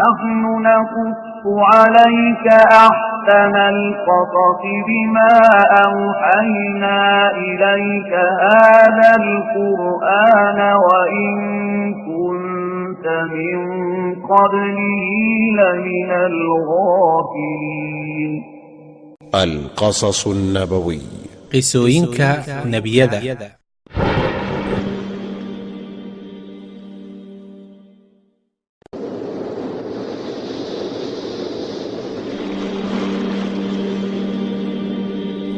نحن نقص عليك أحسن القصص بما أوحينا إليك هذا القرآن وإن كنت من قبله لمن الغافلين. القصص النبوي قصooyinka nebiyada.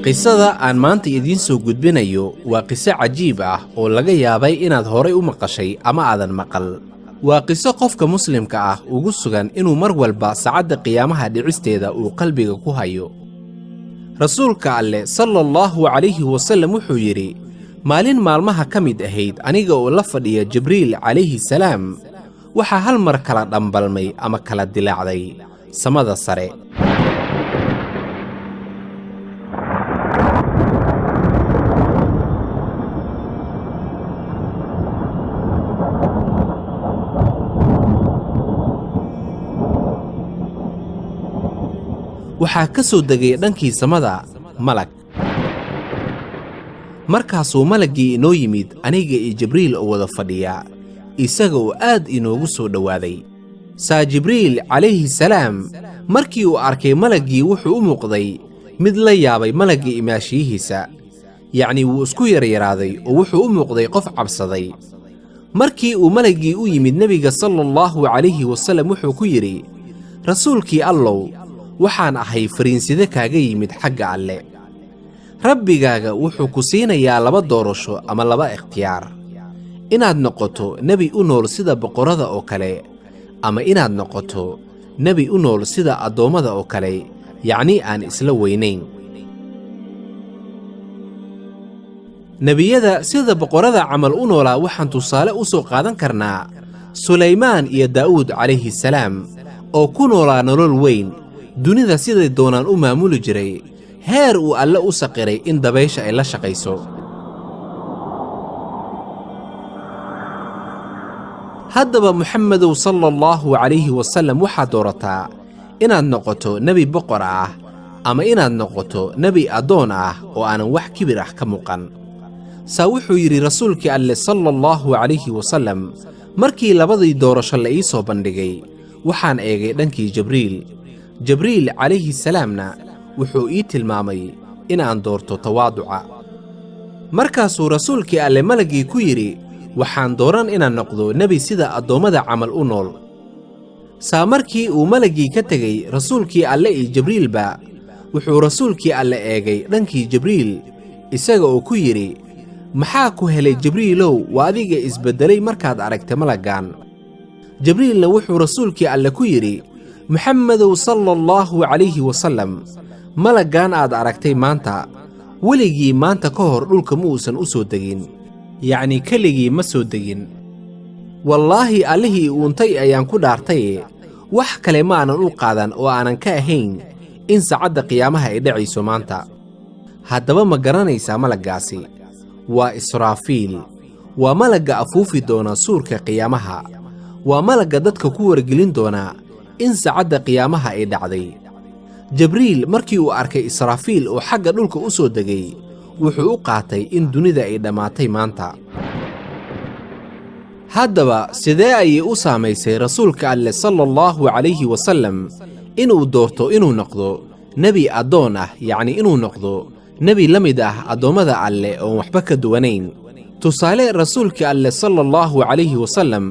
qisada aan maanta idiin soo gudbinayo waa qiso cajiib ah oo laga yaabay inaad horay u maqashay ama aadan maqal. waa qiso qofka muslimka ah ugu sugan inuu mar walba saacadda qiyaamaha dhicisteeda uu qalbiga ku hayo. rasuulka alleh sala allahu calayhi wasallam wuxuu yidhi, maalin maalmaha ka mid ahayd aniga oo la fadhiya jibriil calayhi salaam, waxaa hal mar kala dhambalmay ama kala dilaacday samada sare. waxaa ka soo degay dhankii samada malag. markaasuu malaggii inoo yimid aniga iyo jibriil oo wada fadhiya, isaga oo aad inoogu soo dhowaaday. saa jibriil calayhi salaam markii uu arkay malaggii wuxuu u muuqday mid la yaabay malaggii imaashiyihiisa, yacnii wuu isku yaryaraaday oo wuxuu u muuqday qof cabsaday. markii uu malaggii u yimid nebiga sala allahu calayhi wasallam wuxuu ku yidhi, rasuulkii allow, waxaan ahay fariinside kaaga yimid xagga alle. rabbigaaga wuxuu ku siinayaa 2 doorasho ama 2 ikhtiyaar: inaad noqoto nebi u nool sida boqorrada oo kale, ama inaad noqoto nebi u nool sida addoommada oo kale, yacnii aan isla weynayn. nebiyada sida boqorrada camal u noolaa waxaan tusaale u soo qaadan karnaa sulaymaan iyo daa'uud calayhi salaam, oo ku noolaa nolol weyn, dunida siday doonaan u maamuli jiray, heer uu alle u saqiray in dabaysha ay la shaqayso. haddaba muxamedow sala allahu calayhi wasallam waxaad doorataa inaad noqoto nebi boqor ah ama inaad noqoto nebi addoon ah oo aanan wax kibir ah ka muuqan. saa wuxuu yidhi rasuulkii alleh sala allahu calayhi wasallam, markii 2dii doorasho la ii soo bandhigay, waxaan eegay dhankii jibriil calayhi salaamna wuxuu ii tilmaamay inaan doorto tawaaduca. markaasuu rasuulkii alleh malaggii ku yidhi, waxaan dooran inaan noqdo nebi sida addoommada camal u nool. saa markii uu malaggii ka tegey rasuulkii alle iyo jibriilba, wuxuu rasuulkii alle eegay dhankii jibriil, isaga oo ku yidhi, maxaa ku helay jibriilow, waa adiga isbeddelay markaad aragtay malaggan? jibriilna wuxuu rasuulkii alle ku yidhi, muxamedow sala allahu calayhi wasallam, malaggan aad aragtay maanta, weligii maanta ka hor dhulka ma uusan u soo degin, yacnii keligii ma soo degin. wallaahi allihii uuntay ayaan ku dhaartay, wax kale ma aanan u qaadan oo aanan ka ahayn in saacadda qiyaamaha ay dhacayso maanta. haddaba ma garanaysaa malaggaasi? waa israafiil, waa malagga afuufi doona suurka qiyaamaha, waa malagga dadka ku wargelin doona in saacadda qiyaamaha ay dhacday. jibriil markii uu arkay israafiil oo xagga dhulka u soo degay, wuxuu u qaatay in dunida ay dhammaatay maanta. haddaba sidee ayay u saamaysay rasuulka alleh sala allahu calayhi wasallam inuu doorto inuu noqdo nebi addoon ah, yacnii inuu noqdo nebi la mid ah addoommada alleh oon waxba ka duwanayn? tusaale, rasuulka alleh sala allahu calayhi wasallam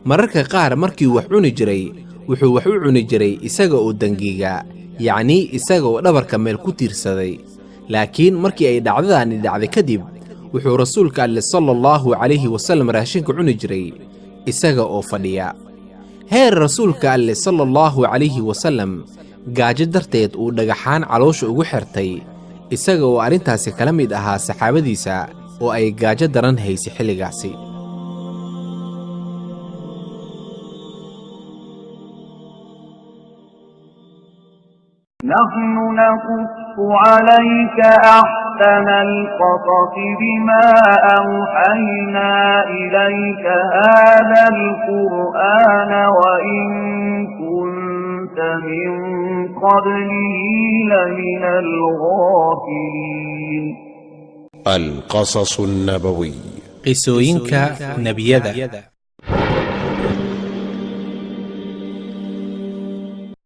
mararka qaar markii wax cuni jiray, wuxuu wax u cuni jiray isaga oo dangiga, yacnii isaga oo dhabarka meel ku tiirsaday. laakiin markii ay dhacdadaani dhacday kadib, wuxuu rasuulka alleh sala allahu calayhi wasallam raashinka cuni jiray isaga oo fadhiya. heer rasuulka alleh sala allahu calayhi wasallam gaajo darteed uu dhagaxaan caloosha ugu xirtay, isaga oo arrintaasi kala mid ahaa saxaabadiisa oo ay gaajo daran haysay xilligaasi. نحن نقص عليك أحسن أحسن القصص بما أوحينا إليك هذا القرآن وإن كنت من قبله لمن الغافلين. القصص النبوي قصوينك نبيذا